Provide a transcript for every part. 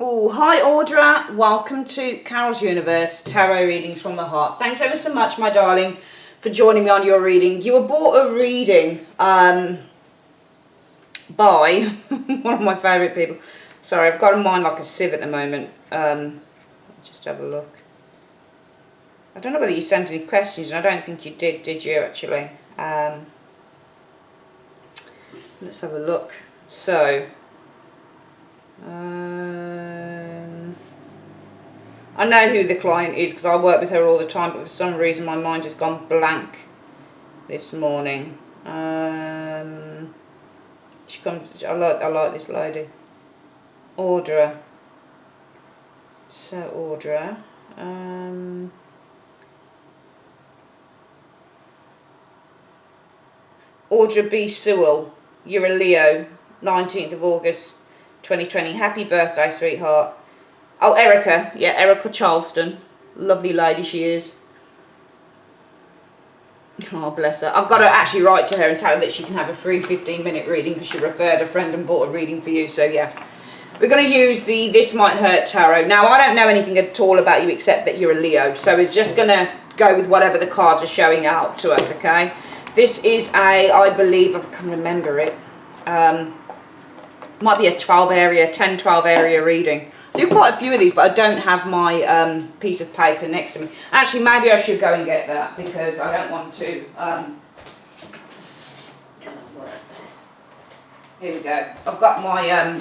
Oh, hi Audra, welcome to Carol's Universe, Tarot Readings from the Heart. Thanks ever so much, my darling, for joining me on your reading. You were bought a reading by one of my favourite people. Sorry, I've got a mind like a sieve at the moment. Just have a look. I don't know whether you sent any questions, and I don't think you did you actually? Let's have a look. So, I know who the client is because I work with her all the time, but for some reason my mind has gone blank this morning. She comes. I like this lady, Audra. So Audra. Audra B. Sewell, you're a Leo, 19th of August 2020. Happy birthday, sweetheart. Oh, Erica. Yeah, Erica Charleston. Lovely lady she is. Oh, bless her. I've got to actually write to her and tell her that she can have a free 15-minute reading because she referred a friend and bought a reading for you. So, yeah. We're going to use the This Might Hurt Tarot. Now, I don't know anything at all about you except that you're a Leo. So, it's just going to go with whatever the cards are showing out to us, okay? This is I believe, I can remember it. Might be a 12 area reading. I do quite a few of these, but I don't have my piece of paper next to me. Actually, maybe I should go and get that because I don't want to. Here we go. I've got my.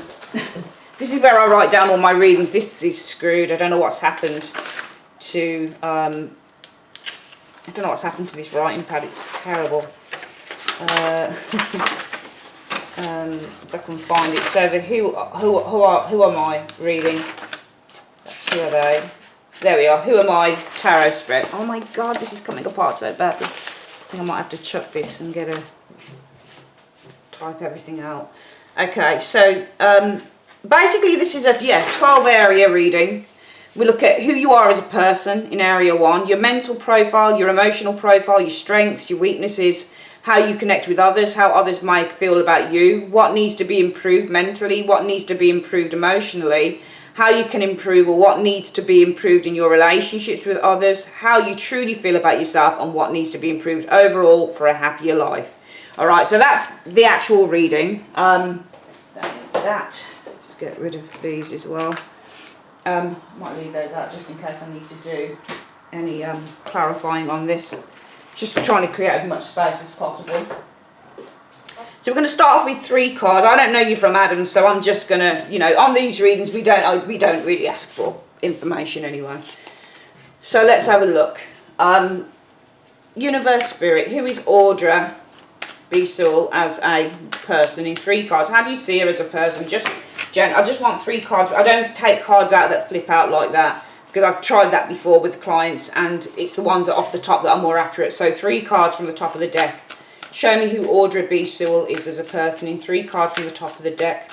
This is where I write down all my readings. This is screwed. I don't know what's happened to. I don't know what's happened to this writing pad. It's terrible. If I can find it. So the who am I reading? Who are they? There we are. Who am I? Tarot spread. Oh my God, this is coming apart so badly. I think I might have to chuck this and get a type everything out. Okay, so basically this is a 12 area reading. We look at who you are as a person in area 1, your mental profile, your emotional profile, your strengths, your weaknesses, how you connect with others, how others might feel about you, what needs to be improved mentally, what needs to be improved emotionally, how you can improve or what needs to be improved in your relationships with others, how you truly feel about yourself and what needs to be improved overall for a happier life. All right, so that's the actual reading. Let's get rid of these as well. Might leave those out just in case I need to do any clarifying on this. Just trying to create as much space as possible. So we're going to start off with 3 cards. I don't know you from Adam, so I'm just going to, on these readings we don't really ask for information anyway. So let's have a look. Universe Spirit, who is Audra B. Sewell as a person in 3 cards? How do you see her as a person? I just want 3 cards. I don't take cards out that flip out like that because I've tried that before with clients and it's the ones that off the top that are more accurate. So 3 cards from the top of the deck. Show me who Audra B. Sewell is as a person in 3 cards from the top of the deck.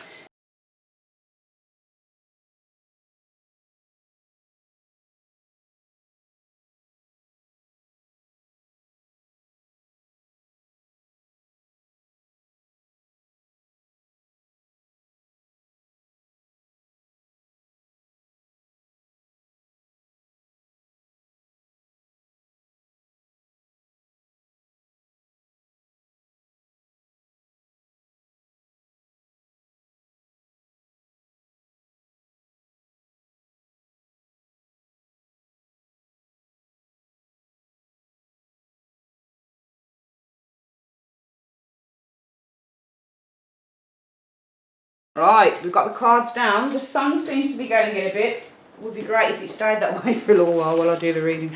Right, we've got the cards down. The sun seems to be going in a bit. It would be great if it stayed that way for a little while I do the reading.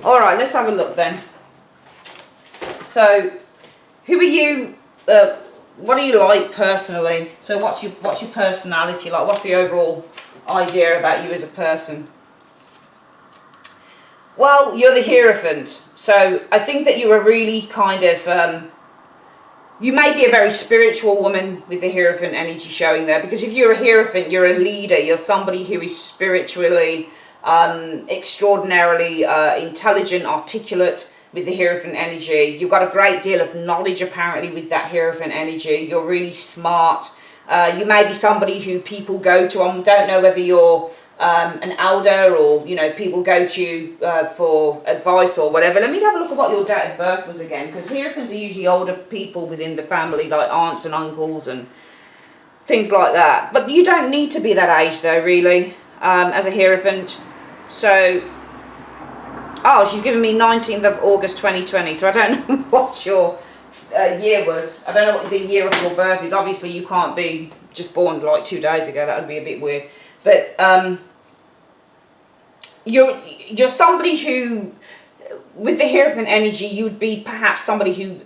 Alright, let's have a look then. So, who are you? What are you like personally? So what's your personality like? What's the overall idea about you as a person? Well, you're the Hierophant. So I think that you are really kind of... you may be a very spiritual woman with the Hierophant energy showing there, because if you're a Hierophant, you're a leader, you're somebody who is spiritually, extraordinarily intelligent, articulate with the Hierophant energy. You've got a great deal of knowledge apparently with that Hierophant energy. You're really smart, You may be somebody who people go to. I don't know whether you're an elder or, you know, people go to you for advice or whatever. Let me have a look at what your date of birth was again, because Hierophants are usually older people within the family, like aunts and uncles and things like that. But you don't need to be that age though, really, as a Hierophant. So, oh, she's given me 19th of August 2020, so I don't know what your year was. I don't know what the year of your birth is. Obviously you can't be just born like 2 days ago, that would be a bit weird. But you're somebody who, with the Hierophant energy, you'd be perhaps somebody who,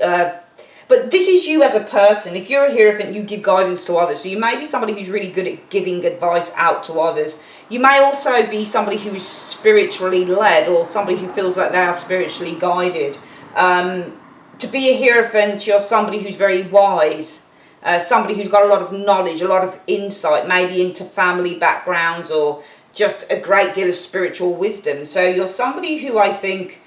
but this is you as a person. If you're a Hierophant, you give guidance to others. So you may be somebody who's really good at giving advice out to others. You may also be somebody who is spiritually led, or somebody who feels like they are spiritually guided. To be a Hierophant, you're somebody who's very wise, somebody who's got a lot of knowledge, a lot of insight, maybe into family backgrounds or just a great deal of spiritual wisdom. So you're somebody who I think,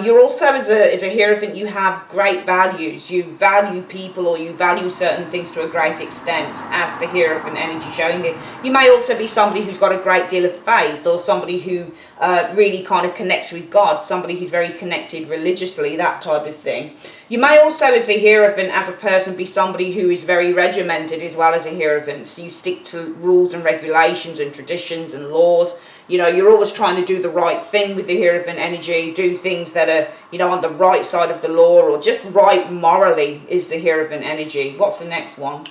you're also, as a Hierophant, you have great values. You value people, or you value certain things to a great extent, as the Hierophant energy showing it. You may also be somebody who's got a great deal of faith, or somebody who really kind of connects with God, somebody who's very connected religiously, that type of thing. You may also, as the Hierophant, as a person, be somebody who is very regimented as well as a Hierophant. So you stick to rules and regulations and traditions and laws. You know, you're always trying to do the right thing with the Hierophant energy, do things that are, you know, on the right side of the law, or just right morally is the Hierophant energy. What's the next one?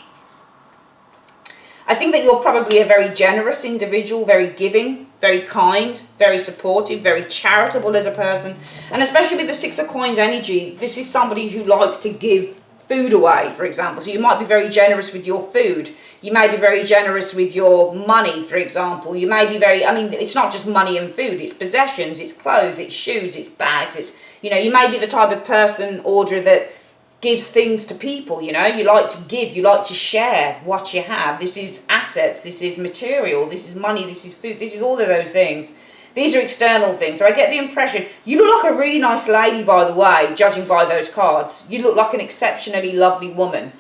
I think that you're probably a very generous individual, very giving, very kind, very supportive, very charitable as a person. And especially with the Six of Coins energy, this is somebody who likes to give food away, for example. So you might be very generous with your food. You may be very generous with your money, for example. You may be very, I mean, it's not just money and food, it's possessions, it's clothes, it's shoes, it's bags, it's, you know, you may be the type of person, Audra, that gives things to people, you know. You like to give, you like to share what you have. This is assets, this is material, this is money, this is food, this is all of those things. These are external things. So I get the impression, you look like a really nice lady, by the way, judging by those cards. You look like an exceptionally lovely woman,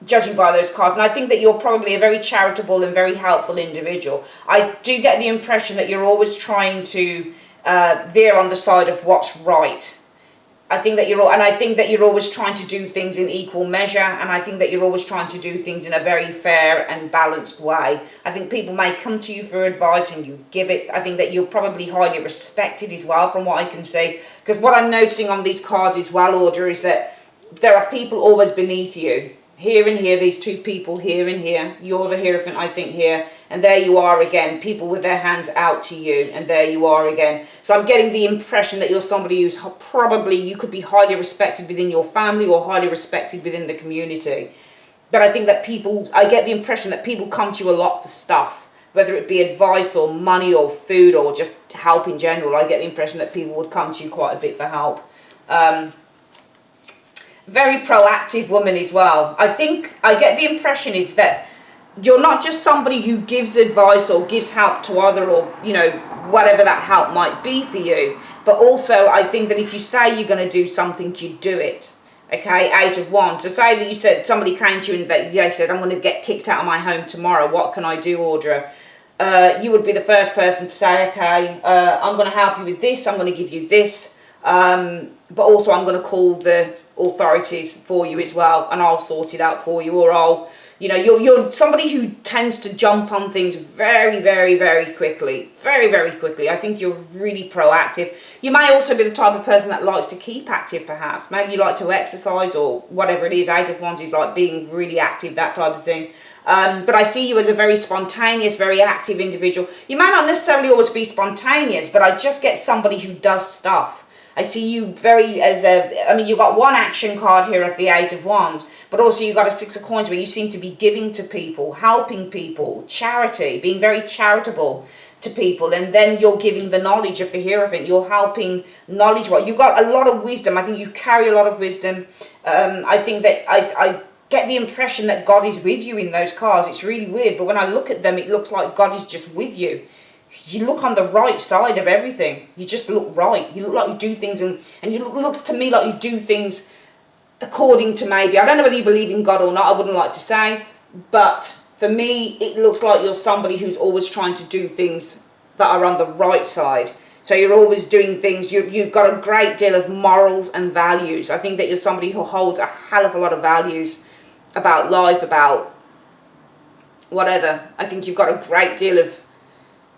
judging by those cards. And I think that you're probably a very charitable and very helpful individual. I do get the impression that you're always trying to veer on the side of what's right. I think that you're always trying to do things in equal measure, and I think that you're always trying to do things in a very fair and balanced way. I think people may come to you for advice and you give it. I think that you're probably highly respected as well, from what I can see. Because what I'm noticing on these cards as well, Audra, is that there are people always beneath you. Here and here, these two people here and here. You're the Hierophant, I think, here. And there you are again, people with their hands out to you. And there you are again. So I'm getting the impression that you're somebody who's probably, you could be highly respected within your family or highly respected within the community. But I think that I get the impression that people come to you a lot for stuff. Whether it be advice or money or food or just help in general. I get the impression that people would come to you quite a bit for help. Very proactive woman as well. I get the impression is that you're not just somebody who gives advice or gives help to other, or, you know, whatever that help might be for you, but also I think that if you say you're going to do something, you do it. Okay, 8 of Wands. So say that you said, somebody came to you and they said, I'm going to get kicked out of my home tomorrow, what can I do, Audra? You would be the first person to say, okay, I'm going to help you with this, I'm going to give you this, but also I'm going to call the authorities for you as well, and I'll sort it out for you, or I'll, you know, you're somebody who tends to jump on things very, very, very quickly. Very, very quickly. I think you're really proactive. You may also be the type of person that likes to keep active, perhaps. Maybe you like to exercise or whatever it is. 8 of Wands is like being really active, that type of thing. But I see you as a very spontaneous, very active individual. You may not necessarily always be spontaneous, but I just get somebody who does stuff. I see you you've got one action card here of the 8 of Wands, but also you've got a 6 of Coins where you seem to be giving to people, helping people, charity, being very charitable to people, and then you're giving the knowledge of the Hierophant. You're helping knowledge. You've got a lot of wisdom. I think you carry a lot of wisdom. I think that I get the impression that God is with you in those cards. It's really weird, but when I look at them, it looks like God is just with you. You look on the right side of everything. You just look right. You look like you do things, and you look to me like you do things according to maybe, I don't know whether you believe in God or not, I wouldn't like to say, but for me, it looks like you're somebody who's always trying to do things that are on the right side. So you're always doing things, you've got a great deal of morals and values. I think that you're somebody who holds a hell of a lot of values about life, about whatever. I think you've got a great deal of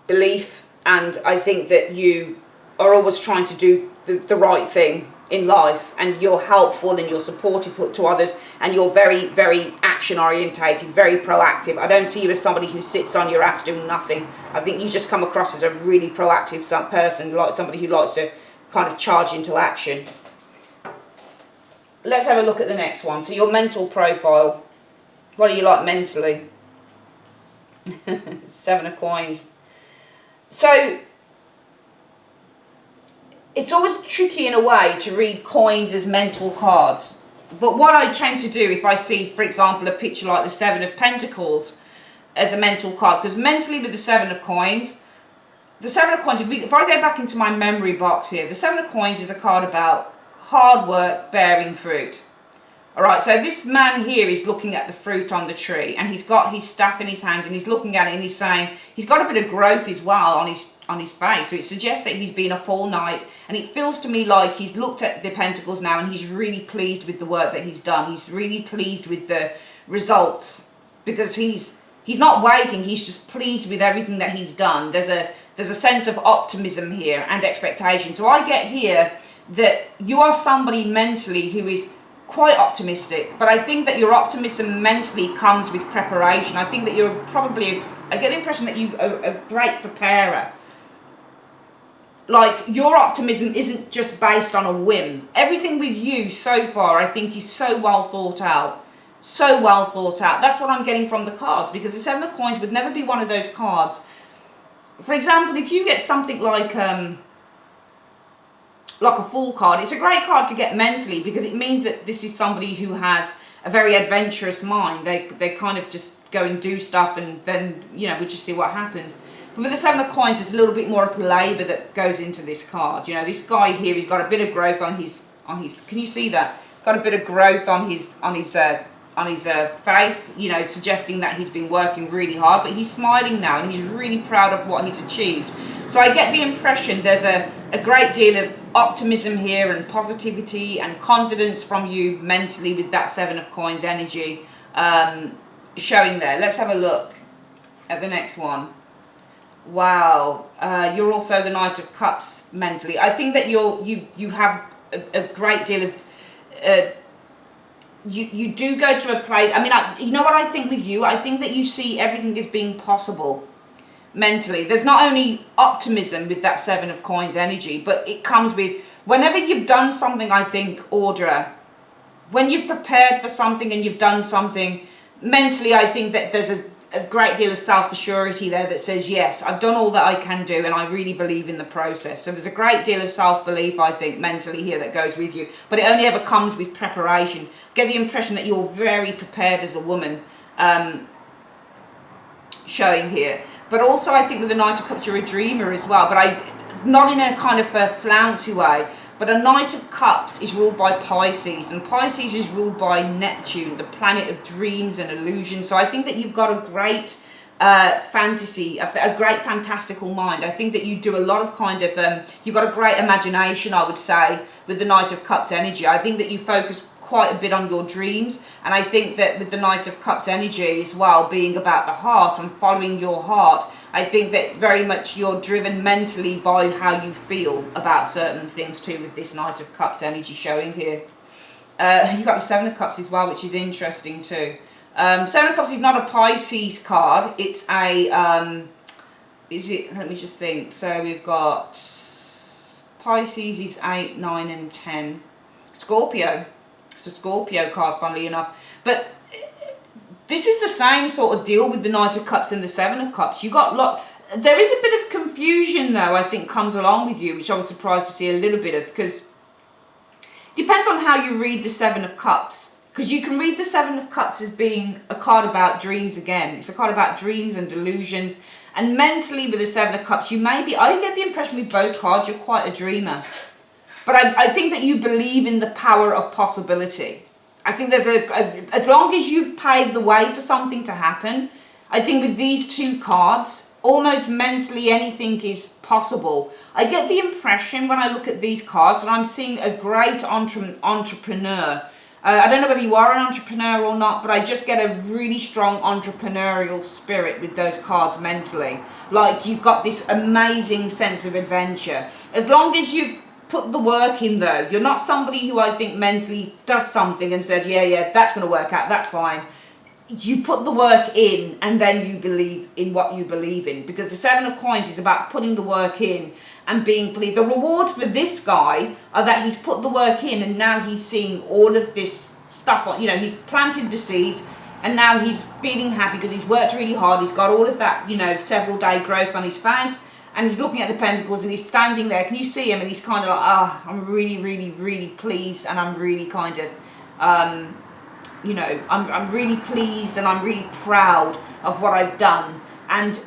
belief, and I think that you are always trying to do the right thing in life, and you're helpful and you're supportive to others, and you're very, very action orientated, very proactive. I don't see you as somebody who sits on your ass doing nothing. I think you just come across as a really proactive person, like somebody who likes to kind of charge into action. Let's have a look at the next one. So your mental profile. What are you like mentally? 7 of coins. So it's always tricky in a way to read coins as mental cards. But what I tend to do if I see, for example, a picture like the 7 of Pentacles as a mental card, because mentally with the 7 of coins, the 7 of coins, if I go back into my memory box here, the 7 of coins is a card about hard work bearing fruit. Alright, so this man here is looking at the fruit on the tree, and he's got his staff in his hand and he's looking at it and he's saying, he's got a bit of growth as well on his face, so it suggests that he's been up all night, and it feels to me like he's looked at the pentacles now and he's really pleased with the work that he's done. He's really pleased with the results, because he's not waiting, he's just pleased with everything that he's done. There's a sense of optimism here and expectation. So I get here that you are somebody mentally who is quite optimistic, but I think that your optimism mentally comes with preparation. I think that you're probably, I get the impression that you're a great preparer. Like, your optimism isn't just based on a whim. Everything with you so far, I think, is so well thought out. So well thought out. That's what I'm getting from the cards, because the 7 of coins would never be one of those cards. For example, if you get something like a Fool card, it's a great card to get mentally, because it means that this is somebody who has a very adventurous mind. They kind of just go and do stuff, and then, you know, we just see what happens. But with the 7 of coins, there's a little bit more of labour that goes into this card. You know, this guy here, he's got a bit of growth on his. Can you see that? Got a bit of growth on his face. You know, suggesting that he's been working really hard. But he's smiling now, and he's really proud of what he's achieved. So I get the impression there's a great deal of optimism here and positivity and confidence from you mentally with that 7 of coins energy showing there. Let's have a look at the next one. Wow, you're also the Knight of Cups mentally. I think that you have a great deal of you do go to a place. I mean, you know what I think with you? I think that you see everything as being possible mentally. There's not only optimism with that 7 of coins energy, but it comes with, whenever you've done something, I think, Audra, when you've prepared for something and you've done something, mentally I think that there's a great deal of self-assurity there that says, yes, I've done all that I can do and I really believe in the process. So there's a great deal of self-belief, I think, mentally here that goes with you. But it only ever comes with preparation. Get the impression that you're very prepared as a woman, showing here. But also I think with the Knight of Cups, you're a dreamer as well. But not in a kind of a flouncy way. But a Knight of Cups is ruled by Pisces, and Pisces is ruled by Neptune, the planet of dreams and illusions. So I think that you've got a great fantasy, a great fantastical mind. I think that you do a lot of kind of, you've got a great imagination, I would say, with the Knight of Cups energy. I think that you focus quite a bit on your dreams, and I think that with the Knight of Cups energy as well, being about the heart and following your heart, I think that very much you're driven mentally by how you feel about certain things too, with this Knight of Cups energy showing here. You've got the 7 of Cups as well, which is interesting too. 7 of Cups is not a Pisces card, it's a, let me just think. So we've got Pisces is 8, 9 and 10. Scorpio, it's a Scorpio card, funnily enough. But this is the same sort of deal with the Knight of Cups and the 7 of Cups. You got there is a bit of confusion though, I think, comes along with you, which I was surprised to see a little bit of, because it depends on how you read the 7 of Cups. Because you can read the 7 of Cups as being a card about dreams again. It's a card about dreams and delusions. And mentally with the 7 of Cups, I get the impression with both cards, you're quite a dreamer. But I think that you believe in the power of possibility. I think there's as long as you've paved the way for something to happen, I think with these two cards, almost mentally anything is possible. I get the impression when I look at these cards that I'm seeing a great entrepreneur. I don't know whether you are an entrepreneur or not, but I just get a really strong entrepreneurial spirit with those cards mentally. Like you've got this amazing sense of adventure. As long as you've put the work in though, you're not somebody who I think mentally does something and says, yeah, that's going to work out, that's fine. You put the work in and then you believe in what you believe in, because the Seven of Coins is about putting the work in and being believed. The rewards for this guy are that he's put the work in and now he's seeing all of this stuff on, he's planted the seeds and now he's feeling happy because he's worked really hard. He's got all of that, several day growth on his face, and he's looking at the pentacles and he's standing there. Can you see him? And he's kind of like, I'm really, really, really pleased, and I'm really kind of, I'm really pleased and I'm really proud of what I've done. And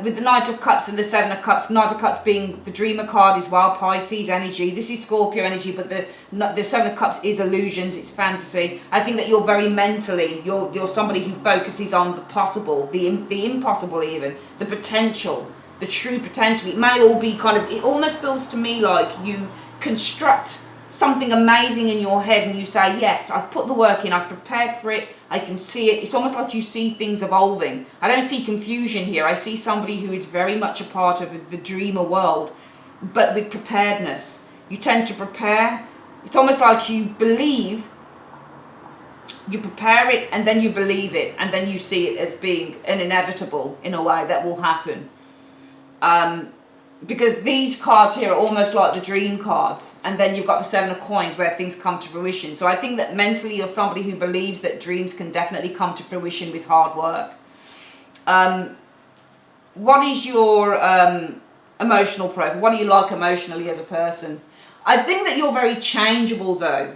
with the Knight of Cups and the Seven of Cups, Knight of Cups being the Dreamer card as well, Pisces energy. This is Scorpio energy, but the Seven of Cups is illusions, it's fantasy. I think that you're very mentally, you're somebody who focuses on the possible, the impossible even, the potential, the true potential. It may all be it almost feels to me like you construct something amazing in your head and you say, yes, I've put the work in, I've prepared for it, I can see it. It's almost like you see things evolving. I don't see confusion here. I see somebody who is very much a part of the dreamer world, but with preparedness. You tend to prepare. It's almost like you believe, you prepare it, and then you believe it, and then you see it as being an inevitable in a way that will happen. Because these cards here are almost like the dream cards, and then you've got the Seven of Coins where things come to fruition. So I think that mentally you're somebody who believes that dreams can definitely come to fruition with hard work. What is your emotional profile? What do you like emotionally as a person? I think that you're very changeable though,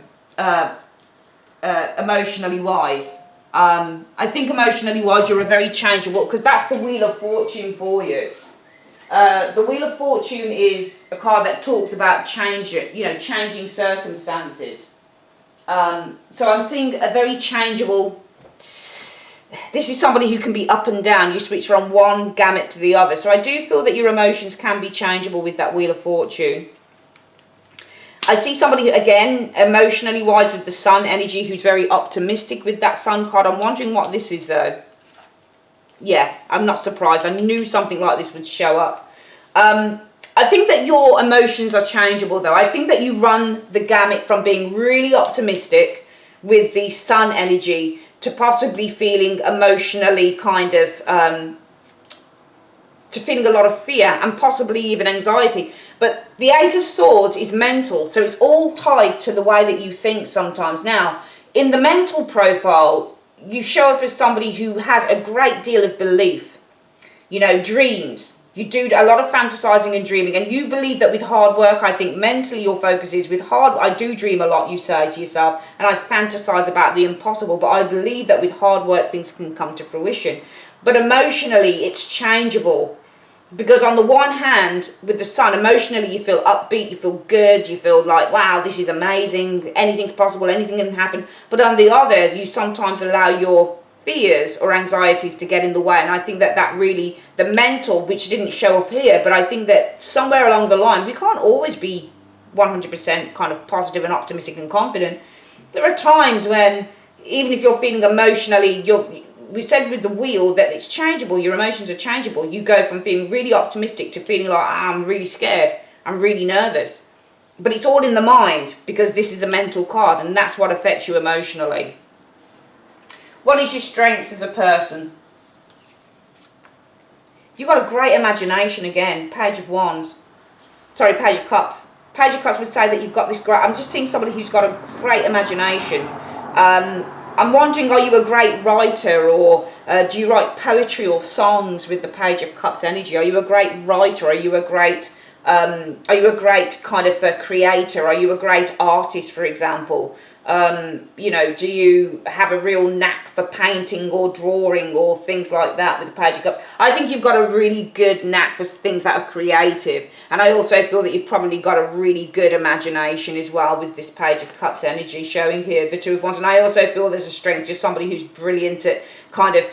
emotionally wise. I think emotionally wise you're a very changeable, because that's the Wheel of Fortune for you. The Wheel of Fortune is a card that talks about changing circumstances. So I'm seeing a very changeable. This is somebody who can be up and down. You switch from one gamut to the other. So I do feel that your emotions can be changeable with that Wheel of Fortune. I see somebody who, again, emotionally wise with the Sun energy, who's very optimistic with that Sun card. I'm wondering what this is though. Yeah, I'm not surprised. I knew something like this would show up. I think that your emotions are changeable though. I think that you run the gamut from being really optimistic with the Sun energy to possibly feeling emotionally to feeling a lot of fear and possibly even anxiety. But the Eight of Swords is mental, so it's all tied to the way that you think sometimes. Now, in the mental profile, you show up as somebody who has a great deal of belief, dreams. You do a lot of fantasizing and dreaming, and you believe that with hard work, I think mentally your focus is with I do dream a lot, you say to yourself, and I fantasize about the impossible, but I believe that with hard work, things can come to fruition. But emotionally, it's changeable. Because on the one hand, with the Sun, emotionally you feel upbeat, you feel good, you feel like, wow, this is amazing, anything's possible, anything can happen. But on the other, you sometimes allow your fears or anxieties to get in the way. And I think that really, the mental, which didn't show up here, but I think that somewhere along the line, we can't always be 100% kind of positive and optimistic and confident. There are times when, even if you're feeling emotionally, we said with the wheel that it's changeable, your emotions are changeable. You go from feeling really optimistic to feeling like, I'm really scared, I'm really nervous. But it's all in the mind, because this is a mental card, and that's what affects you emotionally. What is your strengths as a person? You've got a great imagination again, Page of Wands. Sorry, Page of Cups. Page of Cups would say that you've got this great, I'm just seeing somebody who's got a great imagination. I'm wondering, are you a great writer, or do you write poetry or songs with the Page of Cups energy? Are you a great writer? Are you a great kind of a creator? Are you a great artist, for example? You know, do you have a real knack for painting or drawing or things like that with the Page of Cups? I think you've got a really good knack for things that are creative. And I also feel that you've probably got a really good imagination as well with this Page of Cups energy showing here, the Two of Wands. And I also feel there's a strength, just somebody who's brilliant at kind of,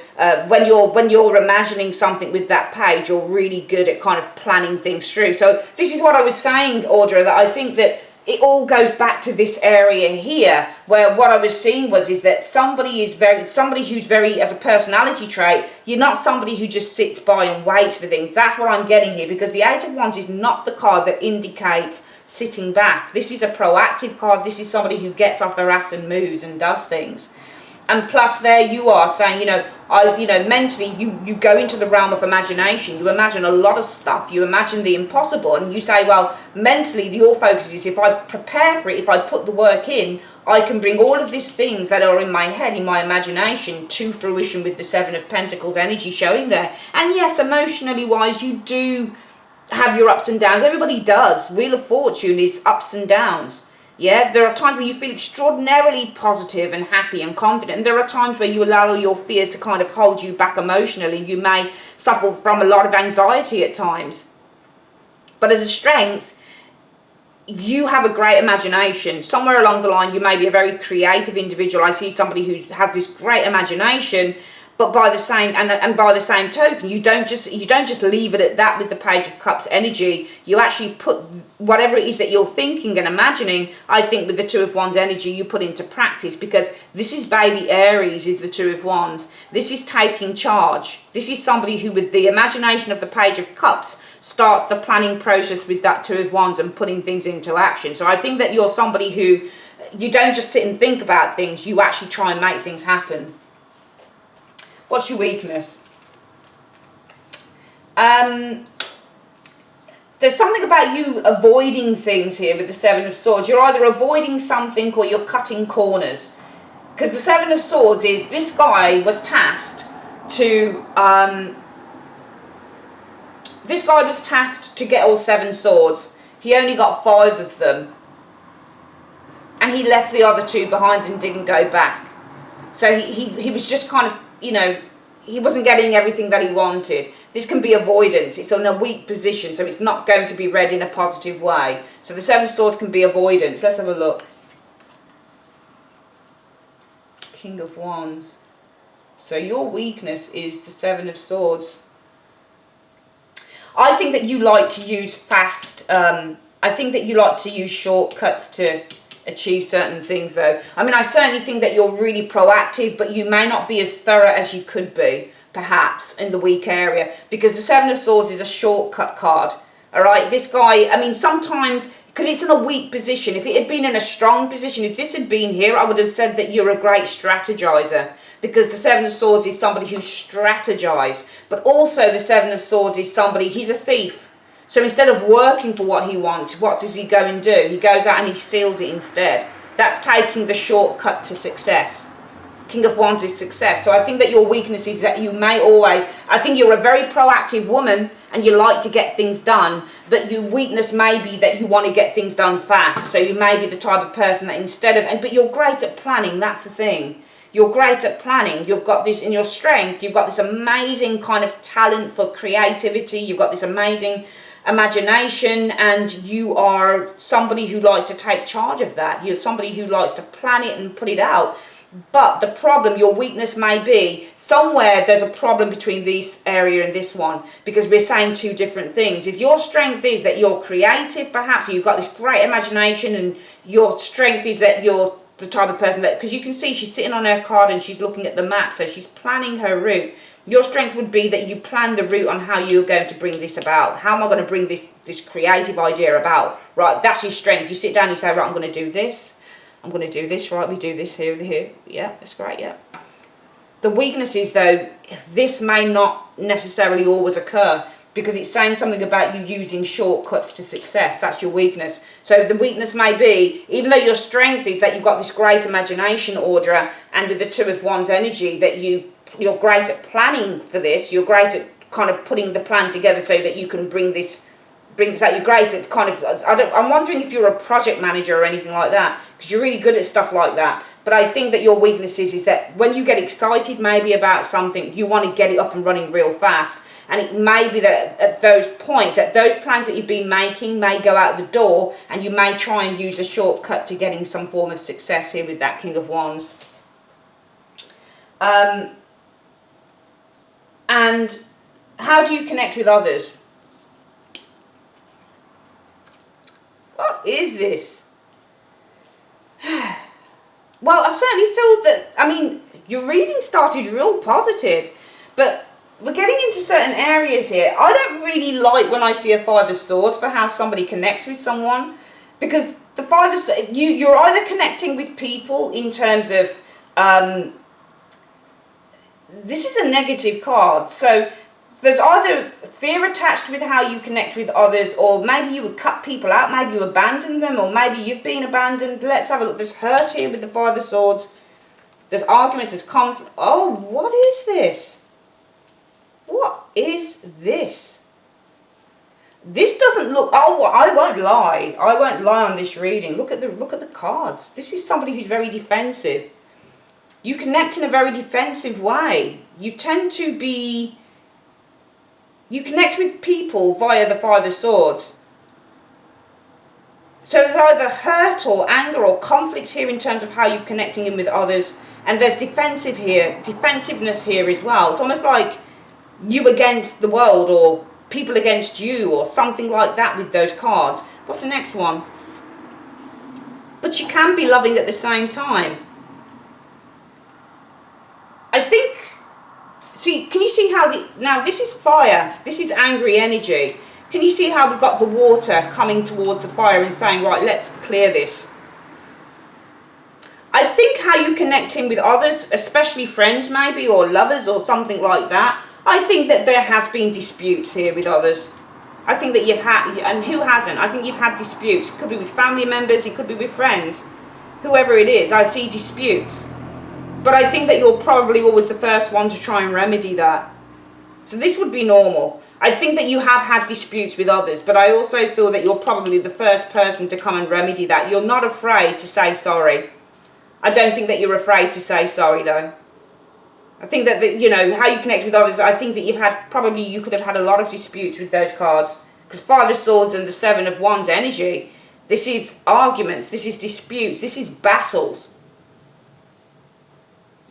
when you're imagining something with that page, you're really good at kind of planning things through. So this is what I was saying, Audra, that I think that it all goes back to this area here, where what I was seeing is that somebody who's very, as a personality trait, you're not somebody who just sits by and waits for things. That's what I'm getting here, because the Eight of Wands is not the card that indicates sitting back. This is a proactive card. This is somebody who gets off their ass and moves and does things. And plus there you are saying, you know, mentally you go into the realm of imagination. You imagine a lot of stuff. You imagine the impossible. And you say, well, mentally your focus is, if I prepare for it, if I put the work in, I can bring all of these things that are in my head, in my imagination, to fruition with the Seven of Pentacles energy showing there. And yes, emotionally wise, you do have your ups and downs. Everybody does. Wheel of Fortune is ups and downs. Yeah, there are times when you feel extraordinarily positive and happy and confident. And there are times where you allow your fears to kind of hold you back emotionally. You may suffer from a lot of anxiety at times. But as a strength, you have a great imagination. Somewhere along the line, you may be a very creative individual. I see somebody who has this great imagination, but by the same and by the same token, you don't just leave it at that with the Page of Cups energy. You actually put whatever it is that you're thinking and imagining, I think with the Two of Wands energy, you put into practice, because this is baby Aries, is the Two of Wands. This is taking charge. This is somebody who, with the imagination of the Page of Cups, starts the planning process with that Two of Wands and putting things into action. So I think that you're somebody who, you don't just sit and think about things, you actually try and make things happen. What's your weakness? There's something about you avoiding things here with the Seven of Swords. You're either avoiding something or you're cutting corners. Because the Seven of Swords is, this guy was tasked to, get all 7 swords. He only got 5 of them. And he left the other 2 behind and didn't go back. So he was just kind of, you know, he wasn't getting everything that he wanted. This can be avoidance. It's in a weak position, so it's not going to be read in a positive way. So the Seven of Swords can be avoidance. Let's have a look. King of Wands. So your weakness is the Seven of Swords. I think that you like to use I think that you like to use shortcuts to achieve certain things, though. I mean, I certainly think that you're really proactive, but you may not be as thorough as you could be, perhaps, in the weak area, because the Seven of Swords is a shortcut card. All right, this guy, I mean, sometimes, because it's in a weak position, if it had been in a strong position, if this had been here, I would have said that you're a great strategizer, because the Seven of Swords is somebody who strategized, but also the Seven of Swords is somebody, he's a thief. So instead of working for what he wants, what does he go and do? He goes out and he steals it instead. That's taking the shortcut to success. King of Wands is success. So I think that your weakness is that you may always, I think you're a very proactive woman and you like to get things done, but your weakness may be that you want to get things done fast. So you may be the type of person that instead of, but you're great at planning, that's the thing. You're great at planning. You've got this in your strength. You've got this amazing kind of talent for creativity. You've got this amazing imagination, and you are somebody who likes to take charge of that. You're somebody who likes to plan it and put it out. But the problem, your weakness may be somewhere there's a problem between this area and this one, because we're saying 2 different things. If your strength is that you're creative, perhaps, or you've got this great imagination, and your strength is that you're the type of person that, because you can see she's sitting on her card and she's looking at the map, so she's planning her route. Your strength would be that you plan the route on how you're going to bring this about. How am I going to bring this creative idea about? Right, that's your strength. You sit down and you say, right, I'm going to do this. I'm going to do this, right, we do this here, here. Yeah, that's great, yeah. The weakness is, though, this may not necessarily always occur, because it's saying something about you using shortcuts to success. That's your weakness. So the weakness may be, even though your strength is that you've got this great imagination, Audra, and with the Two of Wands energy, that you're great at planning for this, you're great at kind of putting the plan together so that you can bring this out. You're great at kind of, I'm wondering if you're a project manager or anything like that, because you're really good at stuff like that. But I think that your weakness is that when you get excited maybe about something, you want to get it up and running real fast. And it may be that at those points, that those plans that you've been making may go out the door, and you may try and use a shortcut to getting some form of success here with that King of Wands. And how do you connect with others? What is this? Well, I certainly feel that, I mean, your reading started real positive, but we're getting into certain areas here. I don't really like when I see a Five of Swords for how somebody connects with someone, because the Five of Swords, you're either connecting with people in terms of, this is a negative card, so there's either fear attached with how you connect with others, or maybe you would cut people out, maybe you abandon them, or maybe you've been abandoned. Let's have a look. There's hurt here with the Five of Swords. There's arguments, there's conflict. Oh, what is this? What is this? This doesn't look, oh, I won't lie. I won't lie on this reading. Look at the cards. This is somebody who's very defensive. You connect in a very defensive way. You tend to be, you connect with people via the Five of Swords. So there's either hurt or anger or conflict here in terms of how you're connecting in with others. And there's defensiveness here as well. It's almost like you against the world, or people against you, or something like that with those cards. What's the next one? But you can be loving at the same time. I think, see, can you see how now this is fire, this is angry energy. Can you see how we've got the water coming towards the fire and saying, right, let's clear this. I think how you connecting with others, especially friends maybe, or lovers or something like that, I think that there has been disputes here with others. I think that you've had, and who hasn't? I think you've had disputes. It could be with family members, it could be with friends. Whoever it is, I see disputes. But I think that you're probably always the first one to try and remedy that. So this would be normal. I think that you have had disputes with others, but I also feel that you're probably the first person to come and remedy that. You're not afraid to say sorry. I don't think that you're afraid to say sorry though. I think that, you know, how you connect with others, I think that you've had, probably you could have had a lot of disputes with those cards. Because Five of Swords and the Seven of Wands energy, this is arguments, this is disputes, this is battles.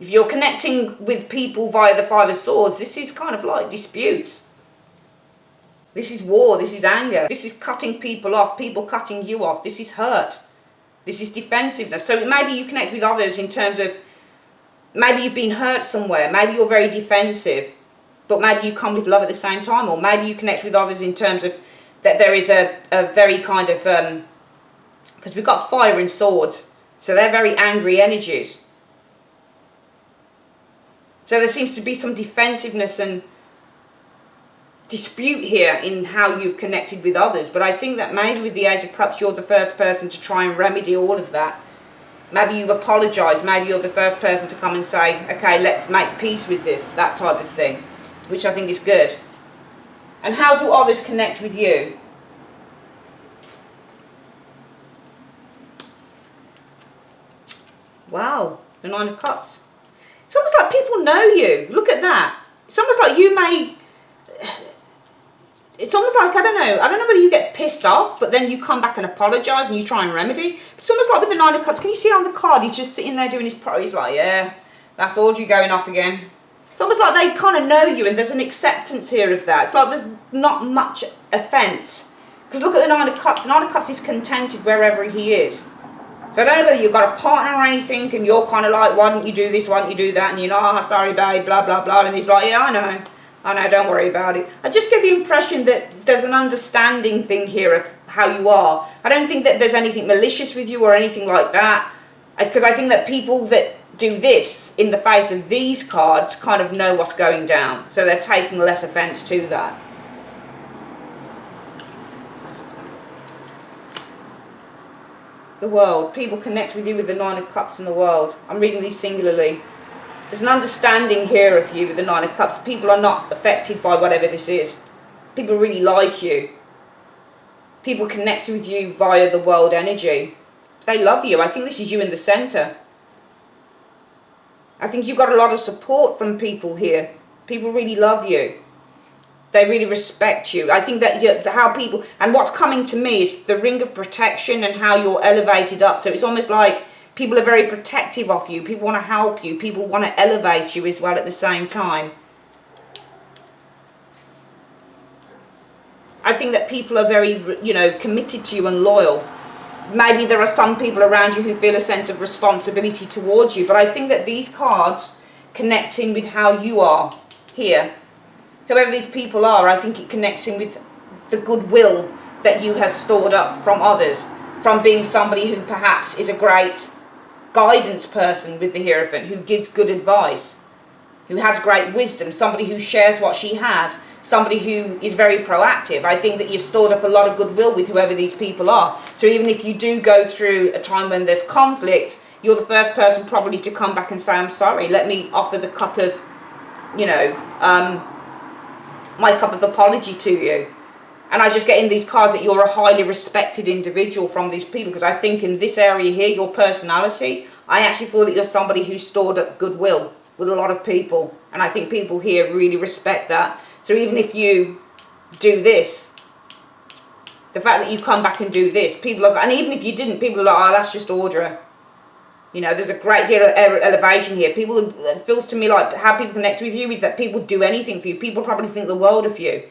If you're connecting with people via the Five of Swords, this is kind of like disputes. This is war, this is anger, this is cutting people off, people cutting you off, this is hurt. This is defensiveness. So maybe you connect with others in terms of, maybe you've been hurt somewhere, maybe you're very defensive, but maybe you come with love at the same time, or maybe you connect with others in terms of that there is a very kind of, because we've got fire and swords, so they're very angry energies. So there seems to be some defensiveness and dispute here in how you've connected with others. But I think that maybe with the Ace of Cups, you're the first person to try and remedy all of that. Maybe you apologise. Maybe you're the first person to come and say, okay, let's make peace with this, that type of thing, which I think is good. And how do others connect with you? Wow, the Nine of Cups. It's almost like people know you. Look at that. It's almost like you may... It's almost like, I don't know whether you get pissed off, but then you come back and apologise and you try and remedy. It's almost like with the Nine of Cups. Can you see on the card, he's just sitting there doing his pro. He's like, yeah, that's Audrey going off again. It's almost like they kind of know you, and there's an acceptance here of that. It's like there's not much offence. Because look at the Nine of Cups. The Nine of Cups is contented wherever he is. So I don't know whether you've got a partner or anything, and you're kind of like, why don't you do this, why don't you do that? And you're like, oh, sorry, babe, blah, blah, blah. And he's like, yeah, I know, don't worry about it. I just get the impression that there's an understanding thing here of how you are. I don't think that there's anything malicious with you or anything like that. Because I think that people that do this in the face of these cards kind of know what's going down. So they're taking less offence to that. The World. People connect with you with the Nine of Cups in the World. I'm reading these singularly. There's an understanding here of you with the Nine of Cups. People are not affected by whatever this is. People really like you. People connect with you via the World energy. They love you. I think this is you in the centre. I think you've got a lot of support from people here. People really love you. They really respect you. I think that how people, and what's coming to me is the ring of protection and how you're elevated up. So it's almost like people are very protective of you. People want to help you. People want to elevate you as well at the same time. I think that people are very, you know, committed to you and loyal. Maybe there are some people around you who feel a sense of responsibility towards you, but I think that these cards connecting with how you are here, whoever these people are, I think it connects in with the goodwill that you have stored up from others, from being somebody who perhaps is a great guidance person with the Hierophant, who gives good advice, who has great wisdom, somebody who shares what she has, somebody who is very proactive. I think that you've stored up a lot of goodwill with whoever these people are. So even if you do go through a time when there's conflict, you're the first person probably to come back and say, I'm sorry, let me offer the cup of, you know, my cup of apology to you. And I just get in these cards that you're a highly respected individual from these people, because I think in this area here, your personality, I actually feel that you're somebody who's stored up goodwill with a lot of people, and I think people here really respect that. So even if you do this, the fact that you come back and do this, people are, and even if you didn't, people are like, oh, that's just Audra. You know, there's a great deal of elevation here. People, it feels to me like how people connect with you is that people do anything for you. People probably think the world of you.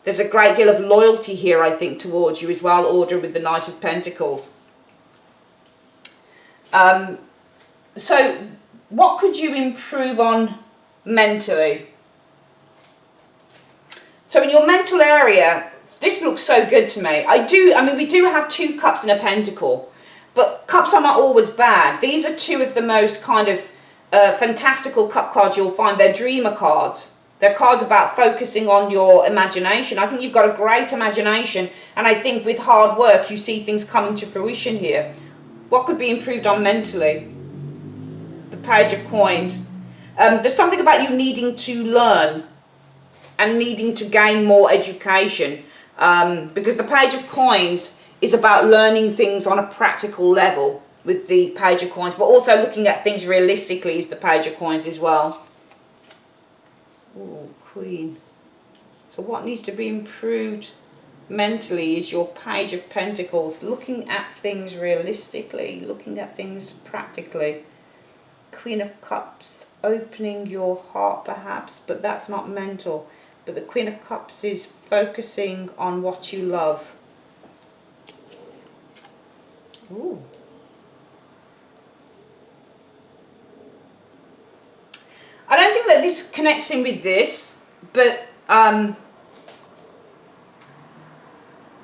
There's a great deal of loyalty here, I think, towards you as well, Audra, with the Knight of Pentacles. So what could you improve on mentally? So in your mental area, this looks so good to me. I mean, we do have 2 cups and a pentacle, but cups are not always bad. These are 2 of the most kind of fantastical cup cards you'll find. They're dreamer cards. They're cards about focusing on your imagination. I think you've got a great imagination, and I think with hard work you see things coming to fruition here. What could be improved on mentally? The Page of Coins. There's something about you needing to learn and needing to gain more education, because the Page of Coins is about learning things on a practical level with the Page of Coins, but also looking at things realistically is the Page of Coins as well. Oh, Queen. So what needs to be improved mentally is your Page of Pentacles, looking at things realistically, looking at things practically. Queen of Cups, opening your heart perhaps, but that's not mental. But the Queen of Cups is focusing on what you love. Ooh. I don't think that this connects in with this, but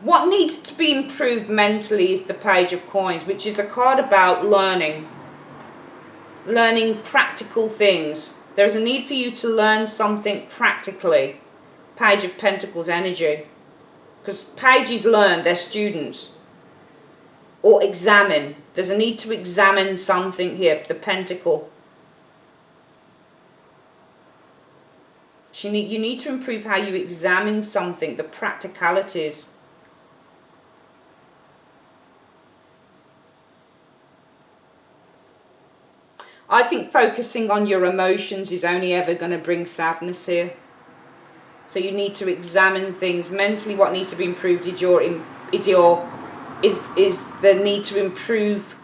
what needs to be improved mentally is the Page of Coins, which is a card about learning practical things. There's a need for you to learn something practically. Page of Pentacles energy, because pages learn, they're students, or examine. There's a need to examine something here, the Pentacle. You need to improve how you examine something, the practicalities. I think focusing on your emotions is only ever going to bring sadness here. So you need to examine things mentally. What needs to be improved is the need to improve.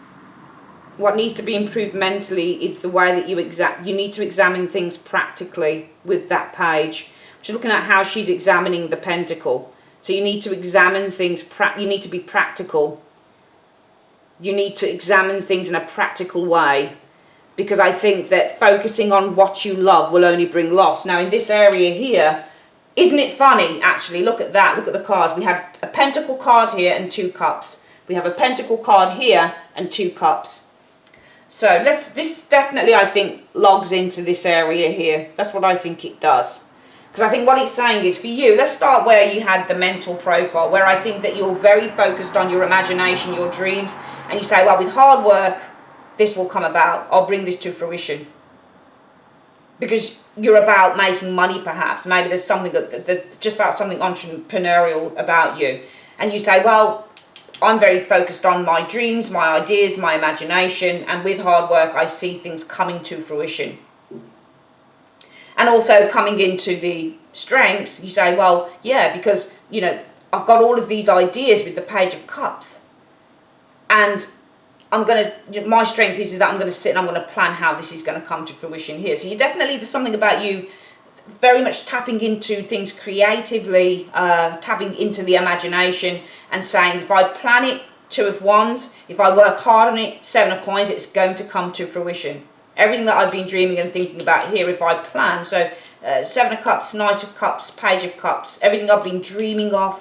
What needs to be improved mentally is the way that you need to examine things practically with that page. Just looking at how she's examining the Pentacle. So you need to examine things. You need to be practical. You need to examine things in a practical way, because I think that focusing on what you love will only bring loss. Now in this area here, isn't it funny actually? Look at that, look at the cards. We have a Pentacle card here and 2 cups. We have a Pentacle card here and 2 cups. So this definitely, I think, logs into this area here. That's what I think it does. Because I think what it's saying is for you, let's start where you had the mental profile, where I think that you're very focused on your imagination, your dreams, and you say, well, with hard work, this will come about. I'll bring this to fruition. Because you're about making money perhaps. Maybe there's something, just about something entrepreneurial about you. And you say, well, I'm very focused on my dreams, my ideas, my imagination, and with hard work I see things coming to fruition. And also coming into the strengths, you say, well, yeah, because, you know, I've got all of these ideas with the Page of Cups. And my strength is that I'm going to sit and I'm going to plan how this is going to come to fruition here. So there's something about you very much tapping into things creatively, tapping into the imagination and saying, if I plan it, 2 of Wands, if I work hard on it, 7 of Coins, it's going to come to fruition. Everything that I've been dreaming and thinking about here, if I plan, so 7 of Cups, Knight of Cups, Page of Cups, everything I've been dreaming of,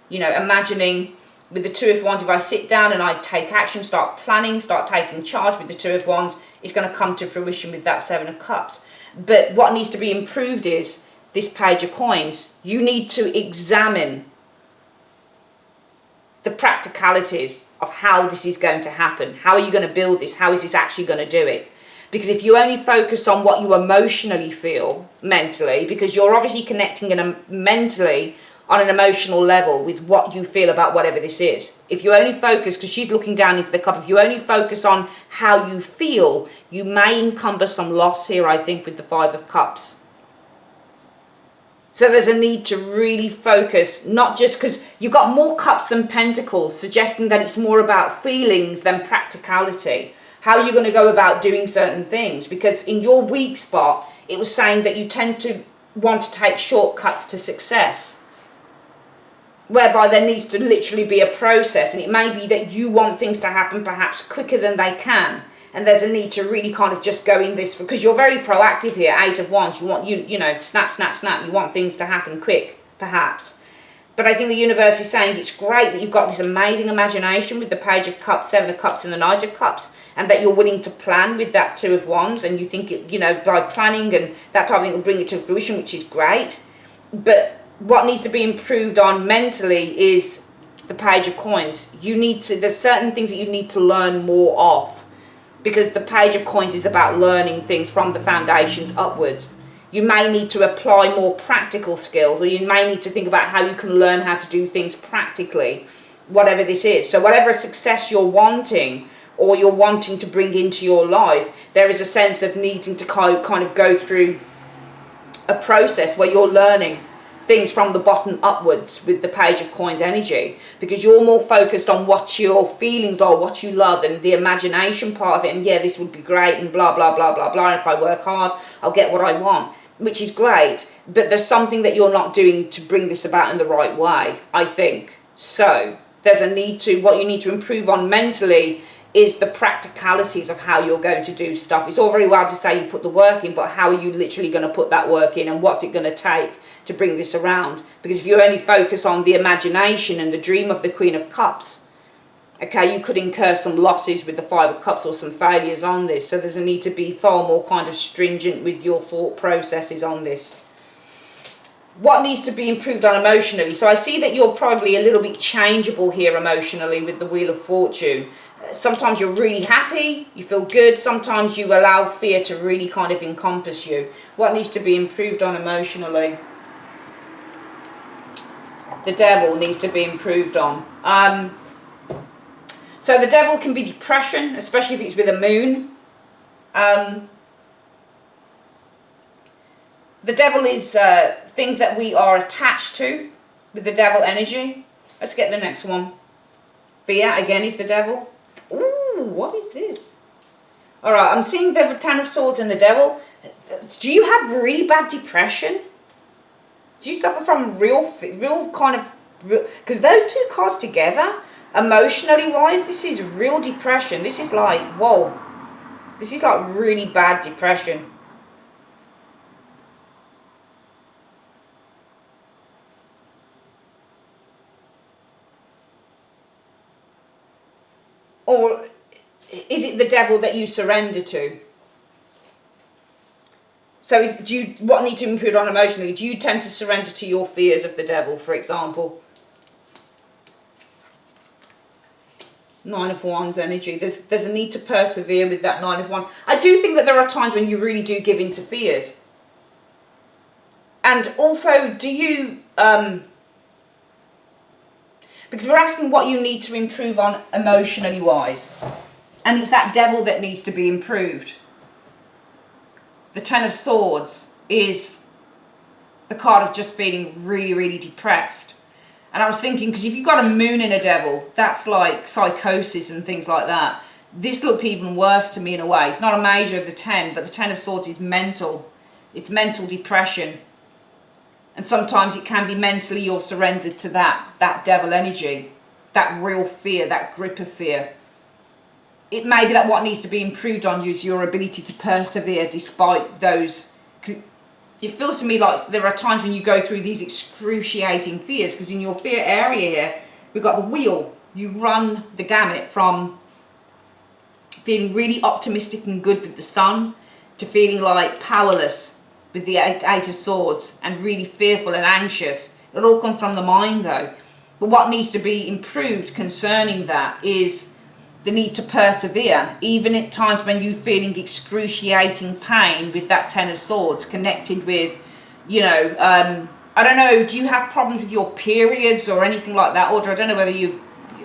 you know, imagining. With the 2 of Wands, if I sit down and I take action, start planning, start taking charge with the 2 of Wands, it's going to come to fruition with that 7 of Cups. But what needs to be improved is this Page of Coins. You need to examine the practicalities of how this is going to happen. How are you going to build this? How is this actually going to do it? Because if you only focus on what you emotionally feel, mentally, because you're obviously connecting mentally on an emotional level with what you feel about whatever this is. If you only focus, because she's looking down into the cup, if you only focus on how you feel, you may encumber some loss here, I think, with the 5 of Cups. So there's a need to really focus, not just because you've got more cups than pentacles, suggesting that it's more about feelings than practicality. How are you going to go about doing certain things? Because in your weak spot, it was saying that you tend to want to take shortcuts to success, whereby there needs to literally be a process. And it may be that you want things to happen perhaps quicker than they can. And there's a need to really kind of just go in this, because you're very proactive here, 8 of Wands. You want, you know, snap, snap, snap. You want things to happen quick, perhaps. But I think the universe is saying it's great that you've got this amazing imagination with the Page of Cups, 7 of Cups and the Knight of Cups, and that you're willing to plan with that 2 of Wands, and you think, you know, by planning and that type of thing will bring it to fruition, which is great. But what needs to be improved on mentally is the Page of Coins. There's certain things that you need to learn more of, because the Page of Coins is about learning things from the foundations upwards. You may need to apply more practical skills, or you may need to think about how you can learn how to do things practically, whatever this is. So whatever success you're wanting, or you're wanting to bring into your life, there is a sense of needing to kind of go through a process where you're learning things from the bottom upwards with the Page of Coins energy, because you're more focused on what your feelings are, what you love, and the imagination part of it. And yeah, this would be great, and blah blah blah blah blah, and if I work hard I'll get what I want, which is great. But there's something that you're not doing to bring this about in the right way, I think. So there's a need to, what you need to improve on mentally is the practicalities of how you're going to do stuff. It's all very well to say you put the work in, but how are you literally going to put that work in, and what's it going to take to bring this around? Because if you only focus on the imagination and the dream of the Queen of Cups, okay, you could incur some losses with the 5 of Cups or some failures on this. So there's a need to be far more kind of stringent with your thought processes on this. What needs to be improved on emotionally? So I see that you're probably a little bit changeable here emotionally with the Wheel of Fortune. Sometimes you're really happy, you feel good. Sometimes you allow fear to really kind of encompass you. What needs to be improved on emotionally? The Devil needs to be improved on. So the Devil can be depression, especially if it's with a moon. The Devil is things that we are attached to with the Devil energy. Let's get the next one. Fear, again, is the Devil. Ooh, what is this? Alright, I'm seeing the 10 of Swords and the Devil. Do you have really bad depression? Do you suffer from real kind of... Because those two cards together, emotionally wise, this is real depression. This is like, whoa. This is like really bad depression. Or is it the Devil that you surrender to? So what needs to improve on emotionally? Do you tend to surrender to your fears of the Devil, for example? 9 of Wands energy. There's a need to persevere with that 9 of Wands. I do think that there are times when you really do give in to fears. And also, do you... Because we're asking what you need to improve on emotionally wise. And it's that devil that needs to be improved. The Ten of Swords is the card of just feeling really, really depressed. And I was thinking, because if you've got a moon in a devil, that's like psychosis and things like that. This looked even worse to me in a way. It's not a major of the 10, but the Ten of Swords is mental. It's mental depression. And sometimes it can be mentally you're surrendered to that devil energy, that real fear, that grip of fear. It may be that what needs to be improved on you is your ability to persevere despite those. It feels to me like there are times when you go through these excruciating fears, because in your fear area here, we've got the wheel. You run the gamut from feeling really optimistic and good with the sun to feeling like powerless with the Eight of Swords and really fearful and anxious. It all comes from the mind though. But what needs to be improved concerning that is the need to persevere, even at times when you're feeling excruciating pain with that Ten of Swords connected with, you know, I don't know, do you have problems with your periods or anything like that? Audra, I don't know whether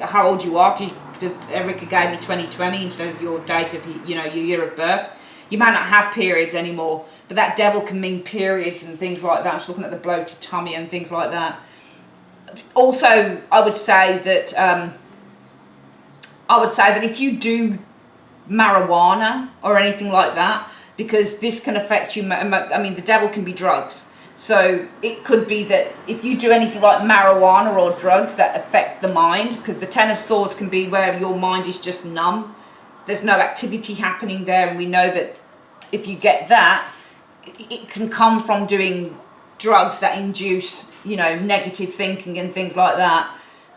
how old you are, because Erica gave me 2020 instead of your date of, you know, your year of birth. You might not have periods anymore, but that devil can mean periods and things like that. I'm just looking at the bloated tummy and things like that. Also, I would say that if you do marijuana or anything like that, because this can affect you, I mean, the devil can be drugs. So it could be that if you do anything like marijuana or drugs that affect the mind, because the Ten of Swords can be where your mind is just numb. There's no activity happening there, and we know that if you get that, it can come from doing drugs that induce, you know, negative thinking and things like that.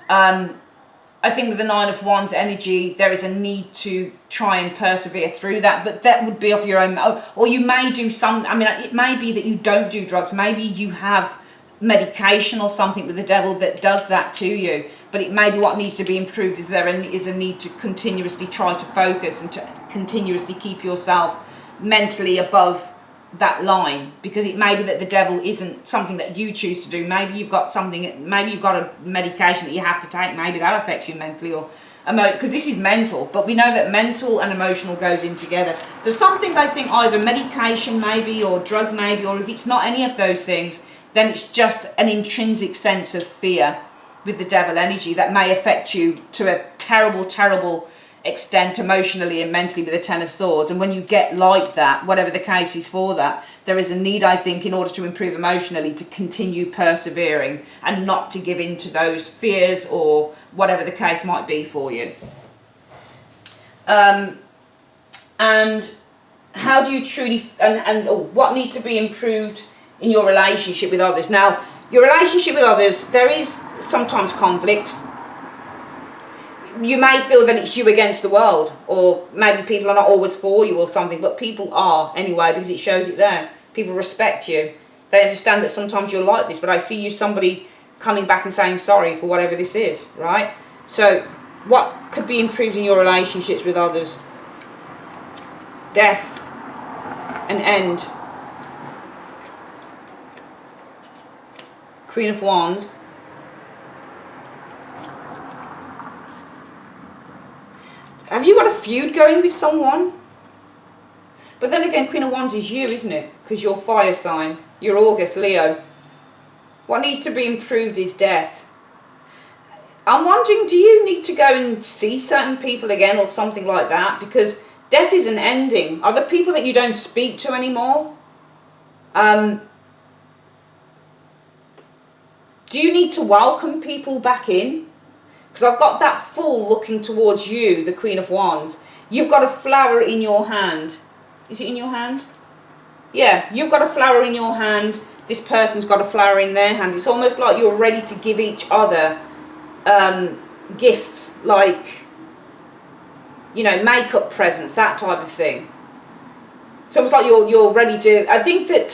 I think with the Nine of Wands energy, there is a need to try and persevere through that, but that would be of your own, or you may do some, I mean, it may be that you don't do drugs, maybe you have medication or something with the devil that does that to you, but it may be what needs to be improved is there is a need to continuously try to focus and to continuously keep yourself mentally above that line, because it may be that the devil isn't something that you choose to do. Maybe you've got something, maybe you've got a medication that you have to take, maybe that affects you mentally or because this is mental, but we know that mental and emotional goes in together. There's something, I think, either medication maybe or drug maybe, or if it's not any of those things, then it's just an intrinsic sense of fear with the devil energy that may affect you to a terrible extent emotionally and mentally with the Ten of Swords. And when you get like that, whatever the case is for that, there is a need, I think, in order to improve emotionally, to continue persevering and not to give in to those fears or whatever the case might be for you. And how do you truly, and what needs to be improved in your relationship with others? Now, your relationship with others, there is sometimes conflict. You may feel that it's you against the world, or maybe people are not always for you or something, but people are anyway, because it shows it there. People respect you. They understand that sometimes you're like this, but I see you somebody coming back and saying sorry for whatever this is, right? So what could be improved in your relationships with others? Death, an end. Queen of Wands. Have you got a feud going with someone? But then again, Queen of Wands is you, isn't it? Because you're fire sign. You're August, Leo. What needs to be improved is death. I'm wondering, do you need to go and see certain people again or something like that? Because death is an ending. Are there people that you don't speak to anymore? Do you need to welcome people back in? Because I've got that Fool looking towards you, the Queen of Wands. You've got a flower in your hand. Is it in your hand? Yeah, you've got a flower in your hand. This person's got a flower in their hand. It's almost like you're ready to give each other gifts, like, you know, makeup presents, that type of thing. It's almost like you're ready to... I think that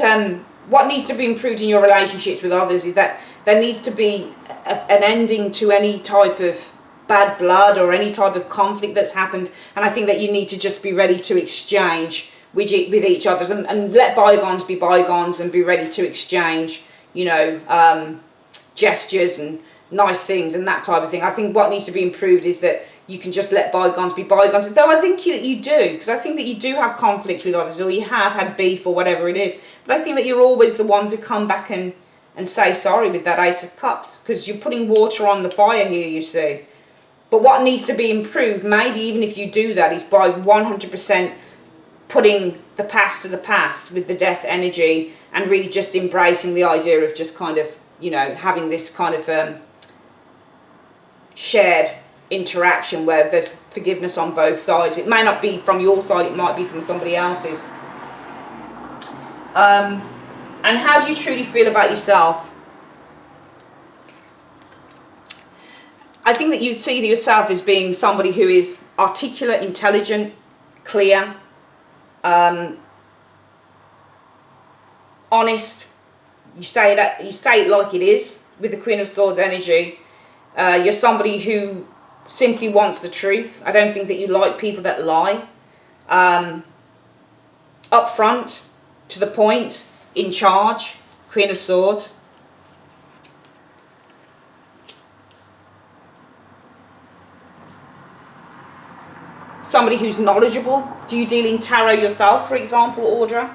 what needs to be improved in your relationships with others is that there needs to be an ending to any type of bad blood or any type of conflict that's happened, and I think that you need to just be ready to exchange with each other and let bygones be bygones and be ready to exchange, you know, gestures and nice things and that type of thing. I think what needs to be improved is that you can just let bygones be bygones. Though I think you do, because I think that you do have conflicts with others, or you have had beef or whatever it is. But I think that you're always the one to come back and say sorry with that Ace of Cups, because you're putting water on the fire here, you see. But what needs to be improved, maybe even if you do that, is by 100% putting the past to the past with the death energy, and really just embracing the idea of just kind of, you know, having this kind of shared interaction where there's forgiveness on both sides. It may not be from your side, it might be from somebody else's. And how do you truly feel about yourself? I think that you see yourself as being somebody who is articulate, intelligent, clear, honest. You say it like it is with the Queen of Swords energy. You're somebody who simply wants the truth. I don't think that you like people that lie. Upfront, to the point, in charge, Queen of Swords. Somebody who's knowledgeable. Do you deal in tarot yourself, for example, Audra?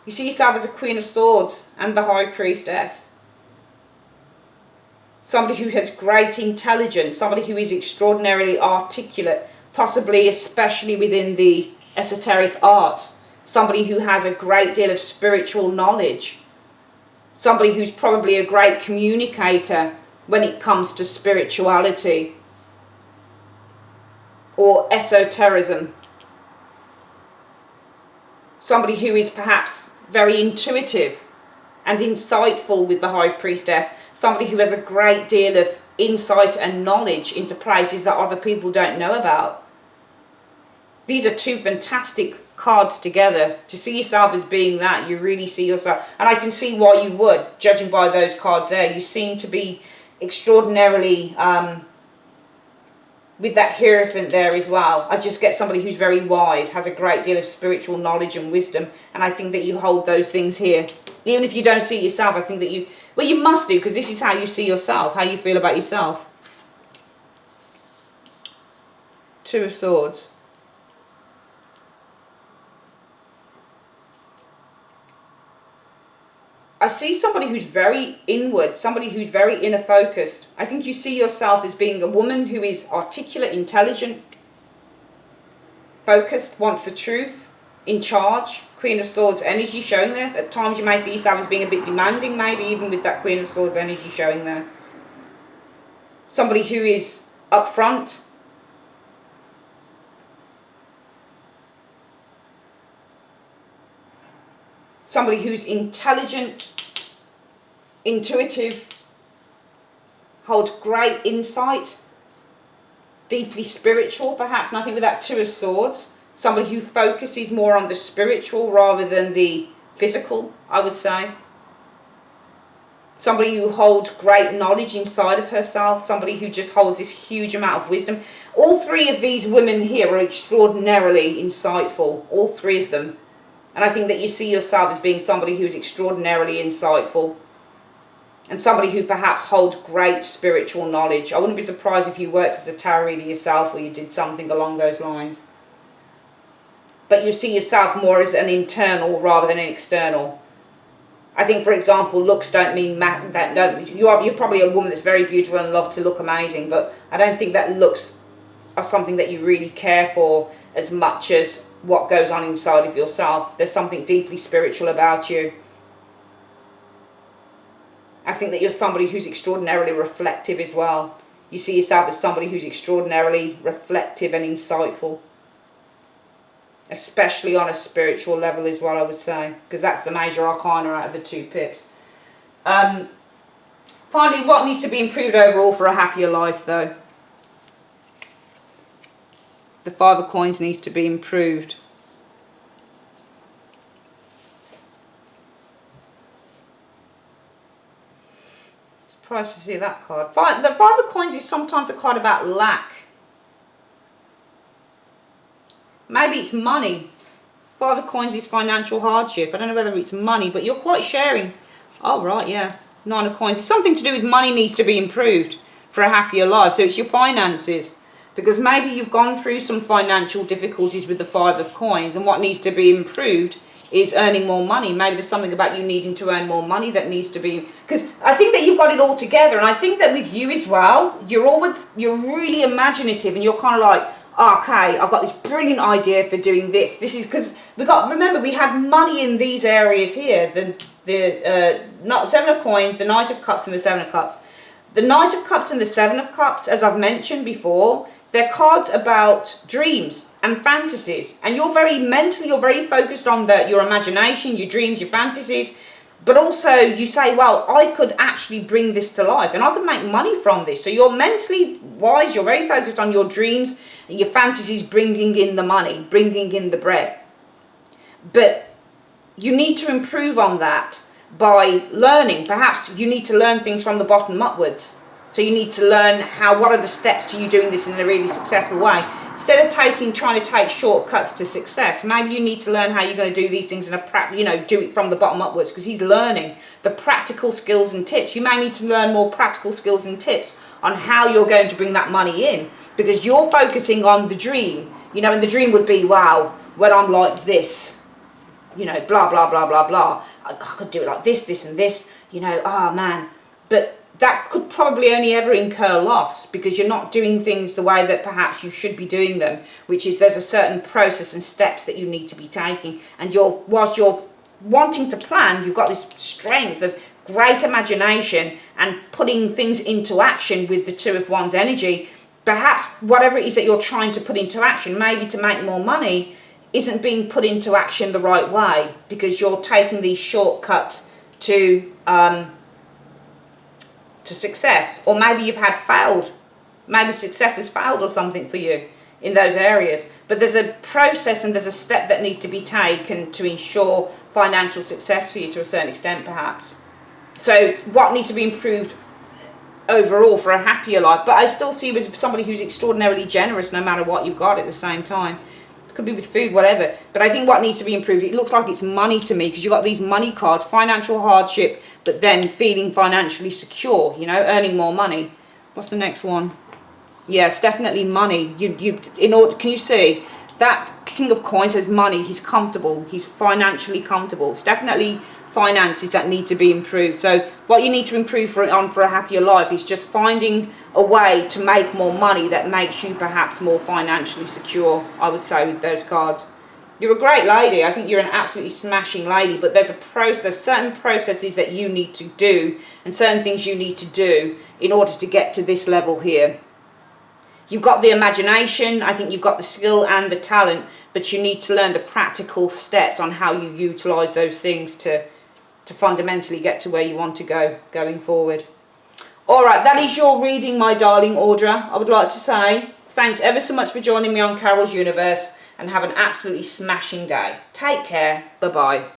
You see yourself as a Queen of Swords and the High Priestess. Somebody who has great intelligence, somebody who is extraordinarily articulate, possibly especially within the esoteric arts. Somebody who has a great deal of spiritual knowledge. Somebody who's probably a great communicator when it comes to spirituality or esotericism. Somebody who is perhaps very intuitive and insightful with the High Priestess. Somebody who has a great deal of insight and knowledge into places that other people don't know about. These are two fantastic cards together. To see yourself as being that, you really see yourself. And I can see why you would, judging by those cards there. You seem to be extraordinarily, with that Hierophant there as well. I just get somebody who's very wise, has a great deal of spiritual knowledge and wisdom. And I think that you hold those things here. Even if you don't see it yourself, I think that you, well, you must do, because this is how you see yourself, how you feel about yourself. Two of Swords. I see somebody who's very inward, somebody who's very inner focused. I think you see yourself as being a woman who is articulate, intelligent, focused, wants the truth, in charge. Queen of Swords energy showing there. At times you may see yourself as being a bit demanding, maybe even with that Queen of Swords energy showing there. Somebody who is upfront. Somebody who's intelligent, intuitive, holds great insight, deeply spiritual perhaps. And I think with that Two of Swords, somebody who focuses more on the spiritual rather than the physical, I would say. Somebody who holds great knowledge inside of herself. Somebody who just holds this huge amount of wisdom. All three of these women here are extraordinarily insightful. All three of them. And I think that you see yourself as being somebody who is extraordinarily insightful. And somebody who perhaps holds great spiritual knowledge. I wouldn't be surprised if you worked as a tarot reader yourself or you did something along those lines. But you see yourself more as an internal rather than an external. I think, for example, looks don't mean you're probably a woman that's very beautiful and loves to look amazing, but I don't think that looks are something that you really care for as much as what goes on inside of yourself. There's something deeply spiritual about you. I think that you're somebody who's extraordinarily reflective as well. You see yourself as somebody who's extraordinarily reflective and insightful. Especially on a spiritual level as well, I would say. Because that's the major arcana out of the two pips. Finally, what needs to be improved overall for a happier life, though? The Five of Coins needs to be improved. Surprised to see that card. The Five of Coins is sometimes a card about lack. Maybe it's money. Five of Coins is financial hardship. I don't know whether it's money, but you're quite sharing. Oh, right, yeah. Nine of Coins. It's something to do with money needs to be improved for a happier life. So it's your finances. Because maybe you've gone through some financial difficulties with the Five of Coins, and what needs to be improved is earning more money. Maybe there's something about you needing to earn more money that needs to be, because I think that you've got it all together, and I think that with you as well, you're really imaginative, and you're kind of like, oh, okay, I've got this brilliant idea for doing this. This is because remember, we had money in these areas here, not Seven of Coins, the Knight of Cups and the Seven of Cups. The Knight of Cups and the Seven of Cups, as I've mentioned before, they're cards about dreams and fantasies, and you're very focused on your imagination, your dreams, your fantasies, but also you say, well, I could actually bring this to life and I could make money from this. So you're mentally wise, you're very focused on your dreams and your fantasies, bringing in the money, bringing in the bread. But you need to improve on that by learning. Perhaps you need to learn things from the bottom upwards. So you need to learn what are the steps to you doing this in a really successful way. Instead of trying to take shortcuts to success, maybe you need to learn how you're going to do these things in do it from the bottom upwards, because he's learning the practical skills and tips. You may need to learn more practical skills and tips on how you're going to bring that money in, because you're focusing on the dream, and the dream would be, wow, when I'm like this, blah, blah, blah, blah, blah. I could do it like this, this and this, oh man. But that could probably only ever incur loss, because you're not doing things the way that perhaps you should be doing them, which is there's a certain process and steps that you need to be taking. And whilst you're wanting to plan, you've got this strength of great imagination and putting things into action with the Two of Wands energy. Perhaps whatever it is that you're trying to put into action, maybe to make more money, isn't being put into action the right way, because you're taking these shortcuts to success. Or maybe you've had failed, maybe success has failed or something for you in those areas. But there's a process and there's a step that needs to be taken to ensure financial success for you to a certain extent, perhaps. So what needs to be improved overall for a happier life? But I still see you as somebody who's extraordinarily generous no matter what you've got at the same time. Could be with food, whatever. But I think what needs to be improved, it looks like it's money to me, because you've got these money cards, financial hardship, but then feeling financially secure, earning more money. What's the next one? Yes, definitely money. Can you see that King of Coins says money? He's comfortable. He's financially comfortable. It's definitely finances that need to be improved. So what you need to improve for a happier life is just finding a way to make more money that makes you perhaps more financially secure, I would say, with those cards. You're a great lady. I think you're an absolutely smashing lady, but there's certain processes that you need to do and certain things you need to do in order to get to this level here. You've got the imagination, I think you've got the skill and the talent, but you need to learn the practical steps on how you utilise those things to fundamentally get to where you want to go going forward. All right, that is your reading, my darling Audra. I would like to say thanks ever so much for joining me on Carol's Universe, and have an absolutely smashing day. Take care. Bye-bye.